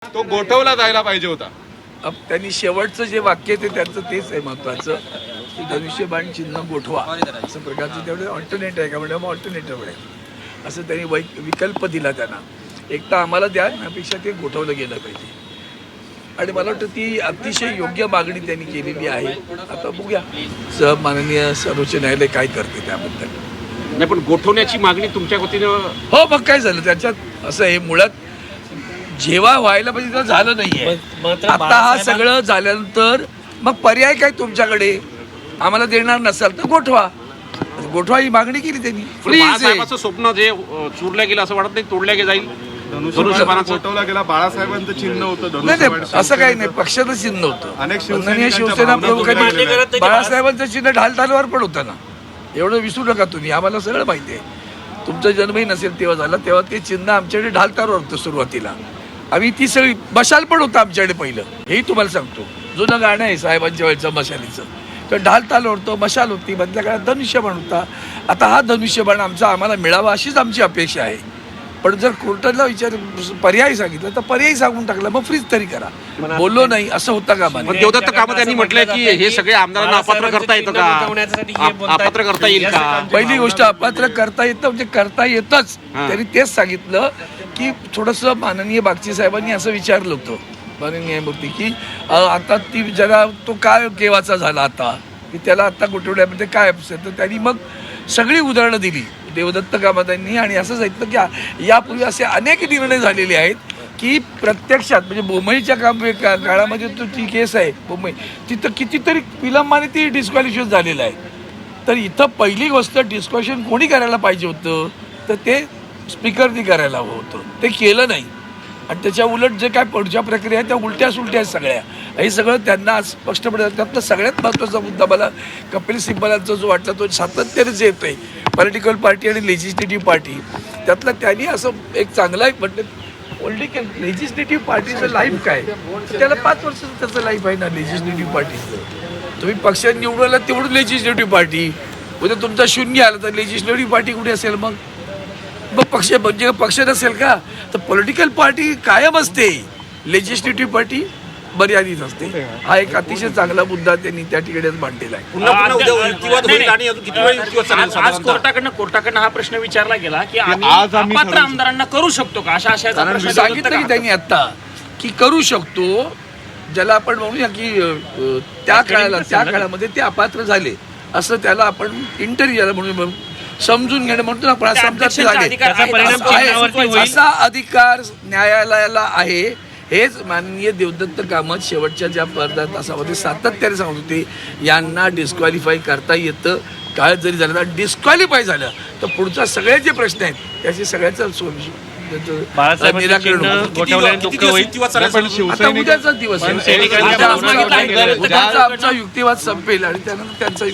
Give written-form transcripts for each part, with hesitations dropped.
तो गोठवला जायला पाहिजे होता. त्यांनी शेवटचं जे वाक्य ते त्यांचं तेच आहे महत्वाचं की धनुष्यबाण चिन्ह गोठवा असं प्रकारचं तेवढे ऑल्टरनेट आहे का म्हणजे ऑल्टरनेटिव्ह आहे असं त्यांनी विकल्प दिला त्यांना. एक तर आम्हाला द्या त्यापेक्षा ते गोठवलं गेलं पाहिजे आणि मला वाटतं ती अतिशय योग्य मागणी त्यांनी केलेली आहे. आता बघूया माननीय सर्वोच्च न्यायालय काय करते त्याबद्दल. नाही पण गोठवण्याची मागणी तुमच्या वतीनं हो मग काय झालं त्याच्यात असं आहे मुळात जेव्हा व्हायला पाहिजे तेव्हा झालं नाहीये. आता हा सगळं झाल्यानंतर मग पर्याय काय तुमच्याकडे आम्हाला देणार नसाल तर गोठवा ही मागणी केली त्यांनी. बाळासाहेबांचं स्वप्न जे चुरल्या गेलं असं वाटत नाही तोडल्या जाईल. गोठवला गेला बाळासाहेबांचं चिन्ह होतं. नाही असं काही नाही पक्षाचं चिन्ह होतं. शिवसेना प्रमुखांनी बाळासाहेबांचं चिन्ह ढाल तालवार पण होतं ना एवढं विसरू नका तुम्ही. आम्हाला सगळं माहिती आहे. तुमचा जन्मही नसेल तेव्हा झाला तेव्हा ते चिन्ह आमच्याकडे ढाल तालवार होतं सुरुवातीला. आम्ही ती सगळी मशाल पण होतं आमच्याकडे पहिलं हेही तुम्हाला सांगतो. जुनं गाणं आहे साहेबांच्या वेळचं मशालीचं तर ढाल ताल होतं मशाल होती मधल्या काळात धनुष्यबाण होता. आता हा धनुष्यबाण आम्हाला मिळावा अशीच आमची अपेक्षा आहे. पण जर कोर्टाला पर्याय सांगितलं तर पर्याय सांगून टाकला मग फ्रीज तरी करा. बोललो नाही असं होतं का. देवदत्त कामत यांनी म्हटलंय की हे सगळे आमदारांना अपात्र करता येतं का अपात्र करता येईल का. पहिली गोष्ट अपात्र करता येतं म्हणजे करता येतच. त्यांनी तेच सांगितलं की थोडंसं माननीय बागची साहेबांनी असं विचारलं होतं माननीय न्यायमूर्ती की आता ती जरा तो काय केव्हाचा झाला आता की त्याला आता गोठवण्यामध्ये काय असेल तर त्यांनी मग सगळी उदाहरणं दिली देवदत्त कामतांनी आणि असं सांगितलं की यापूर्वी असे अनेक निर्णय झालेले आहेत की प्रत्यक्षात म्हणजे बोंबईच्या काळामध्ये तो ती केस आहे बोंबई तिथं कितीतरी विलंबाने ती डिस्क्वालिफिकेशन झालेलं आहे. तर इथं पहिली गोष्ट डिस्क्वालिफिकेशन कोणी करायला पाहिजे होतं तर ते स्पीकरनी करायला हवं होतं. ते केलं नाही आणि त्याच्या उलट जे काय पुढच्या प्रक्रिया आहेत त्या उलट्या सुलट्या आहेत सगळ्या. हे सगळं त्यांना आज स्पष्टपणे त्यातला सगळ्यात महत्त्वाचा मुद्दा मला कपिल सिब्बलांचा जो वाटला तो सातत्यानेच येतो आहे पॉलिटिकल पार्टी आणि लेजिस्लेटिव्ह पार्टी त्यातलं त्यांनी असं एक चांगला एक म्हटलं पॉलिटिकल लेजिस्लेटिव्ह पार्टीचं लाईफ काय त्याला 5 वर्षाचं त्याचं लाईफ आहे ना लेजिस्लेटिव्ह पार्टीचं. तुम्ही पक्ष निवडला तेवढं लेजिस्लेटिव्ह पार्टी उद्या तुमचा शून्य आला तर लेजिस्लेटिव्ह पार्टी कुठे असेल मग पक्ष म्हणजे पक्ष नसेल का. तर पॉलिटिकल पार्टी कायम असते लेजिस्लेटिव्ह पार्टी मर्यादित असते. हा एक अतिशय चांगला मुद्दा त्यांनी त्या ठिकाणीच मांडलेला आहे. आज कोर्टाकडनं हा प्रश्न विचारला गेला की आम्ही अपात्र आमदारांना करू शकतो का अशा सांगितलं की त्यांनी आता की करू शकतो ज्याला आपण म्हणूया की त्या काळामध्ये ते अपात्र झाले असं त्याला आपण इंटरव्ह्यू म्हणून समजून घेणं म्हणतो ना. पण असा अधिकार न्यायालयाला आहे. हेच माननीय देवदत्त कामत शेवटच्या ज्या अर्ध्या तासामध्ये सातत्याने सांगत होते यांना डिस्क्वालिफाय करता येतं. काळ जरी झालं तर डिस्क्वालिफाय झालं तर पुढचा सगळे जे प्रश्न आहेत त्याचे सगळ्याचं निराकरण आता उद्याचा दिवस उद्याचा आमचा युक्तिवाद संपेल आणि त्यानंतर त्यांचा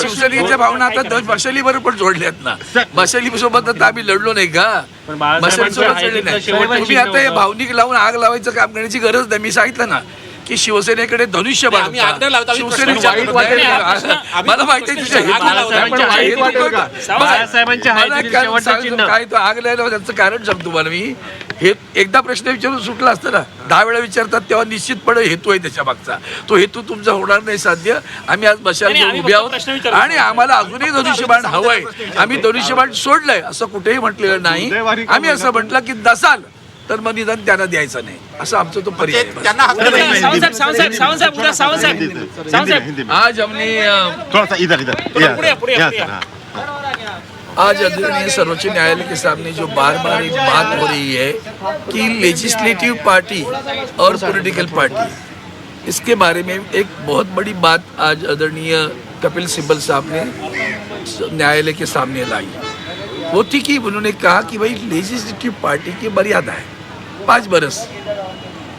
शिवसेनेच्या भावना आता मशालीवर पण जोडल्यात ना. मशाली सोबत आता आम्ही लढलो नाही का. मशालीसोबत लढले नाही. तुम्ही आता हे भावनिक लावून आग लावायचं काम करण्याची गरज नाही. मी सांगितलं ना की शिवसेनेकडे धनुष्यबाण मला माहिती काय तो आग लायला त्याचं कारण सांगतो तुम्हाला मी. हे एकदा प्रश्न विचारून सुटला असतं ना 10 वेळा विचारतात तेव्हा निश्चितपणे हेतू आहे त्याच्या मागचा. तो हेतू तुमचा होणार नाही साध्य. आम्ही आज मशाल उभे आहोत आणि आम्हाला अजूनही धनुष्यबाण हवंय. आम्ही धनुष्यबाण सोडलंय असं कुठेही म्हटलेलं नाही. आम्ही असं म्हटलं की नसाल तर मग निदान त्यांना द्यायचं नाही असं आमचा तो पर्याय. आज आज आदरणीय सर्वोच्च न्यायालय के सामने जो बार बार एक बात हो रही है कि लेजिस्लेटिव पार्टी और पॉलिटिकल पार्टी इसके बारे में एक बहुत बड़ी बात आज आदरणीय कपिल सिब्बल साहब ने न्यायालय के सामने लाई. वो थी कि उन्होंने कहा कि भाई लेजिस्लेटिव पार्टी की मर्यादा है 5 बरस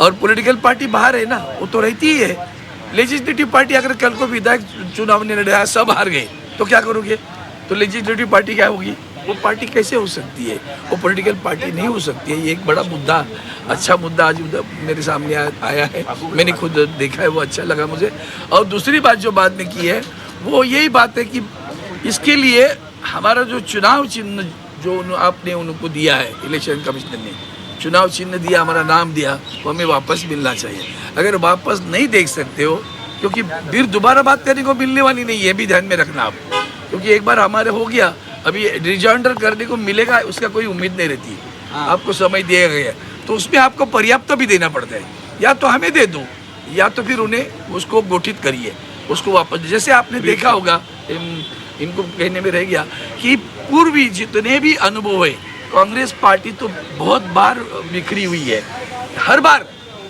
और पॉलिटिकल पार्टी बाहर है ना वो तो रहती ही है. लेजिस्लेटिव पार्टी अगर कल को विधायक चुनाव में लड़ा सब हार गए तो क्या करोगे. तो लेजिस्लेटिव पार्टी क्या होगी. वो पार्टी कैसे हो सकती है. वो पॉलिटिकल पार्टी नहीं हो सकती है. ये एक बड़ा मुद्दा अच्छा मुद्दा आज मेरे सामने आया है. मैंने खुद देखा है वो अच्छा लगा मुझे. और दूसरी बात जो बाद में की है वो यही बात है कि इसके लिए हमारा जो चुनाव चिन्ह जो आपने उनको दिया है, इलेक्शन कमिश्नर ने चुनाव चिन्ह दिया, हमारा नाम दिया, वो हमें वापस मिलना चाहिए। अगर वापस नहीं देख सकते हो, क्योंकि फिर दोबारा बात करने को मिलने वाली नहीं है, भी ध्यान में रखना आप, क्योंकि एक बार हमारे हो गया, अभी रिजॉइंडर करने को मिलेगा उसका कोई उम्मीद नहीं रहती। आपको समय दिया गया तो उसमें आपको पर्याप्त भी देना पड़ता है, या तो हमें दे दो या तो फिर उन्हें उसको गठित करिए, उसको वापस। जैसे आपने देखा होगा, इनको कहने में रह गया कि पूर्वी जितने भी अनुभव है, कांग्रेस पार्टी तो बहुत बार बिखरी हुई है, हर बार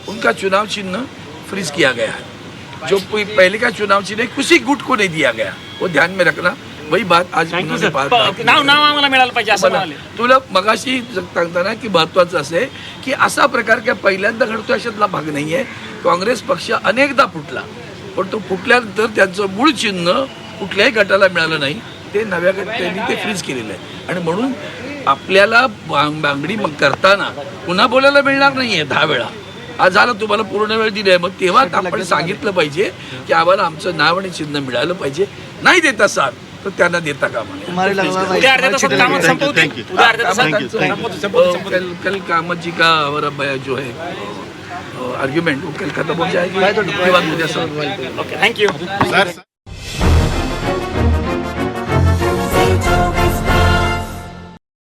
उनका चुनाव चिन्ह फ्रीज किया गया है। जो कोई पहले का चुनाव चिन्ह किसी गुट को नहीं दिया गया, वो ध्यान में रखना। वही बात आज उन्होंने नाव आम्हाला मिळालं पाहिजे असं म्हणाले. तुला मगाशी सांगताना की महत्वाचं असं आहे की असा प्रकार काय पहिल्यांदा घडतो अशातला भाग नाही आहे. काँग्रेस पक्ष अनेकदा फुटला, पण तो फुटल्यानंतर त्यांचं मूळ चिन्ह कुठल्याही गटाला मिळालं नाही, ते नव्या गटाने ते फ्रीज केलेलं आहे. आणि म्हणून आपल्याला बांगडी करताना पुन्हा बोलायला मिळणार नाहीये 10 वेळा. आज झालं तुम्हाला पूर्ण वेळ दिलाय, मग तेव्हा आपण सांगितलं पाहिजे की आम्हाला आमचं नाव आणि चिन्ह मिळालं पाहिजे. नाही देत असाल तर त्यांना देता का म्हणे. उद्या अर्ध्या तासात कामं संपवतील. उद्या अर्ध्या तासात कल कामत जी का हमारा जो है आर्ग्यूमेंट वो कल खत्म हो जाएगी, उसके बाद मुझे सब ओके, थँक्यू. सर